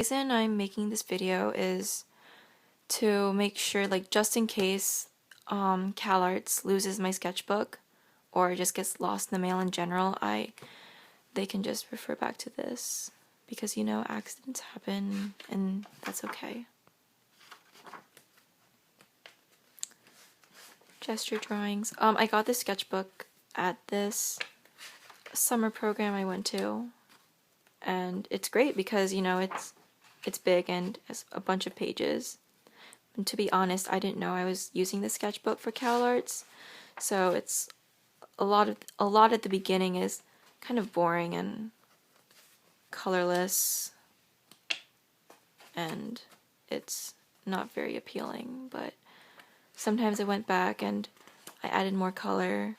The reason I'm making this video is to make sure, like, just in case CalArts loses my sketchbook or just gets lost in the mail in general, they can just refer back to this because, you know, accidents happen and that's okay. Gesture drawings. I got this sketchbook at this summer program I went to, and it's great because, you know, it's big and has a bunch of pages. And to be honest, I didn't know I was using the sketchbook for CalArts, so it's a lot at the beginning is kind of boring and colorless, and it's not very appealing, but sometimes I went back and I added more color,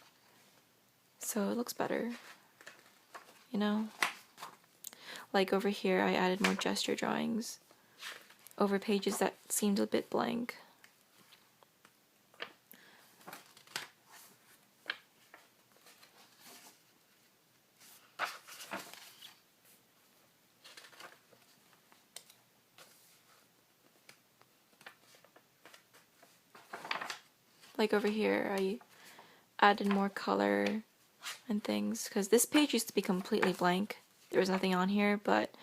so it looks better, you know? Like over here, I added more gesture drawings over pages that seemed a bit blank. Like over here, I added more color and things, because this page used to be completely blank. There was nothing on here, but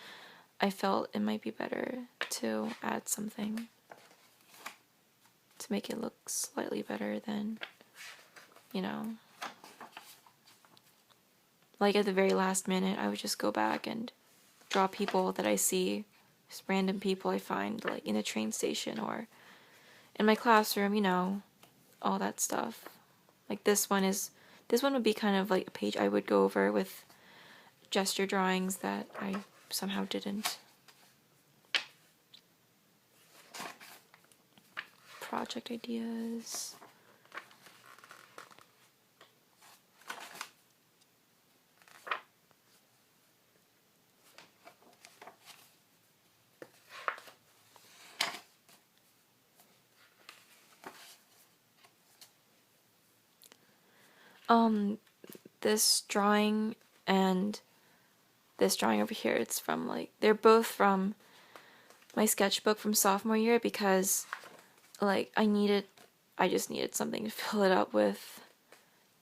I felt it might be better to add something to make it look slightly better than, you know, like at the very last minute, I would just go back and draw people that I see, just random people I find, like in a train station or in my classroom, you know, all that stuff. Like this one would be kind of like a page I would go over with gesture drawings that I somehow didn't. Project ideas. This drawing and this drawing over here, it's from, like, they're both from my sketchbook from sophomore year because, like, I just needed something to fill it up with.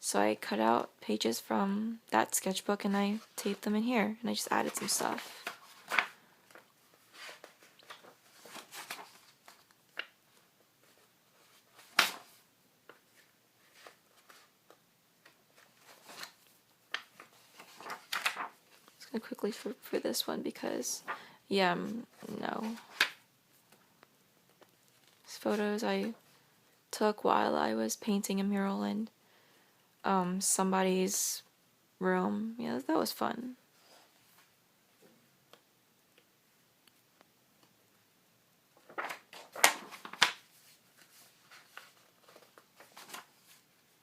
So I cut out pages from that sketchbook and I taped them in here and I just added some stuff. Quickly for this one because, yeah, no. These photos I took while I was painting a mural in somebody's room. Yeah, that was fun.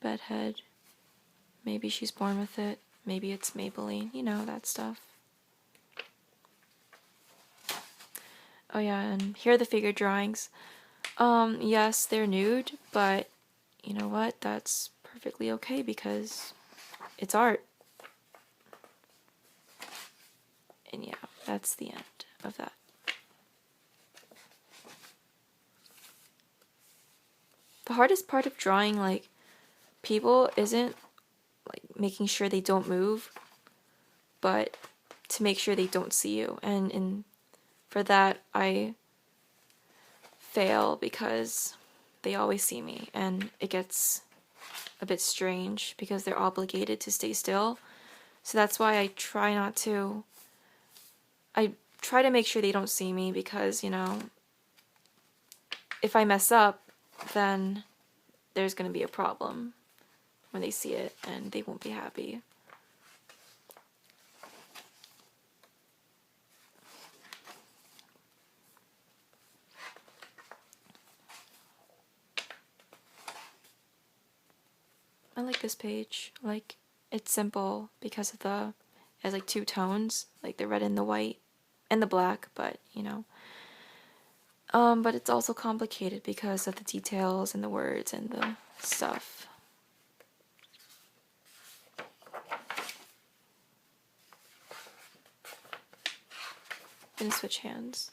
Bedhead. Maybe she's born with it. Maybe it's Maybelline. You know, that stuff. Oh yeah, and here are the figure drawings. Yes, they're nude, but you know what? That's perfectly okay because it's art. And yeah, that's the end of that. The hardest part of drawing, like, people isn't, like, making sure they don't move, but to make sure they don't see you. And for that, I fail because they always see me, and it gets a bit strange because they're obligated to stay still. So that's why I try to make sure they don't see me because, you know, if I mess up, then there's going to be a problem when they see it and they won't be happy. I like this page. Like, it's simple because of it has like two tones, like the red and the white and the black, but you know. But it's also complicated because of the details and the words and the stuff. I'm gonna switch hands.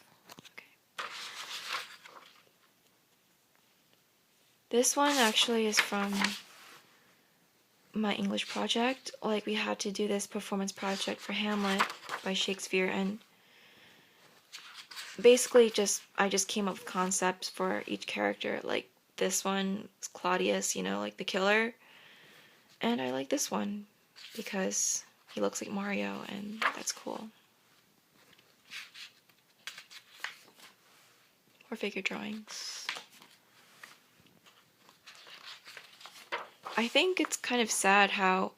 This one actually is from my English project. Like, we had to do this performance project for Hamlet by Shakespeare, and basically I just came up with concepts for each character. Like, this one is Claudius, you know, like the killer, and I like this one because he looks like Mario, and that's cool. Or figure drawings. I think it's kind of sad how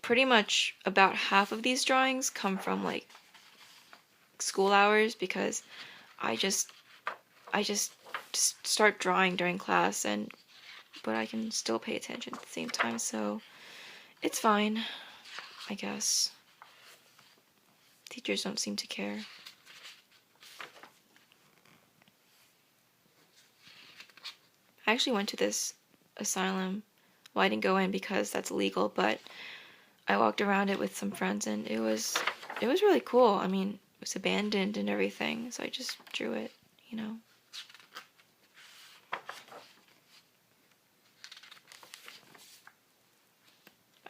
pretty much about half of these drawings come from like school hours, because I just start drawing during class, but I can still pay attention at the same time, so it's fine, I guess. Teachers don't seem to care. I actually went to this asylum. Well, I didn't go in because that's illegal, but I walked around it with some friends, and it was really cool. I mean, it was abandoned and everything, so I just drew it, you know.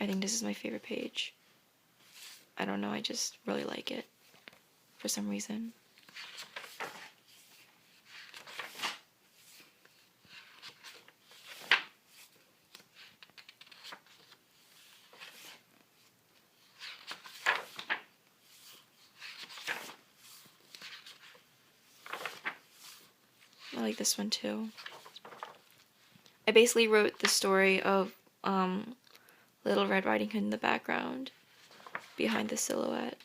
I think this is my favorite page. I don't know, I just really like it for some reason. I like this one too. I basically wrote the story of Little Red Riding Hood in the background, behind the silhouette.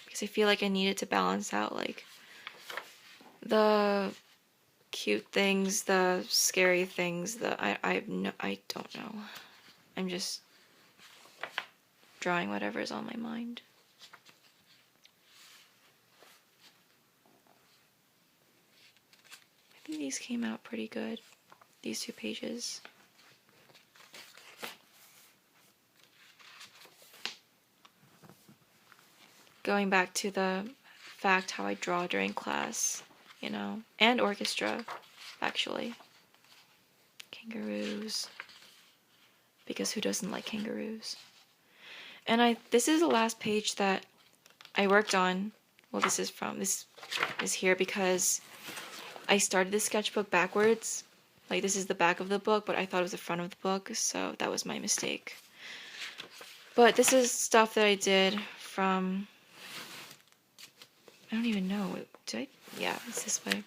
Because I feel like I needed to balance out like the cute things, the scary things, I don't know. I'm just drawing whatever's on my mind. I think these came out pretty good, these 2 pages. Going back to the fact how I draw during class, you know, and orchestra, actually. Kangaroos. Because who doesn't like kangaroos? And this is the last page that I worked on. Well, this is here because I started the sketchbook backwards. Like, this is the back of the book, but I thought it was the front of the book, so that was my mistake. But this is stuff that I did from... I don't even know. Yeah, it's this way.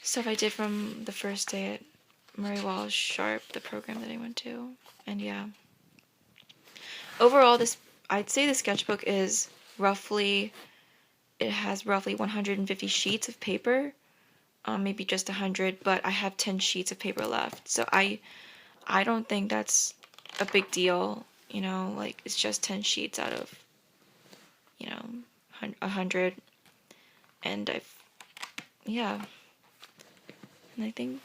Stuff I did from the first day at Murray Walsh Sharp, the program that I went to. And yeah. Overall, I'd say the sketchbook is it has roughly 150 sheets of paper. Maybe just 100, but I have 10 sheets of paper left. So I don't think that's a big deal, you know, like it's just 10 sheets out of, you know, 100. And yeah. And I think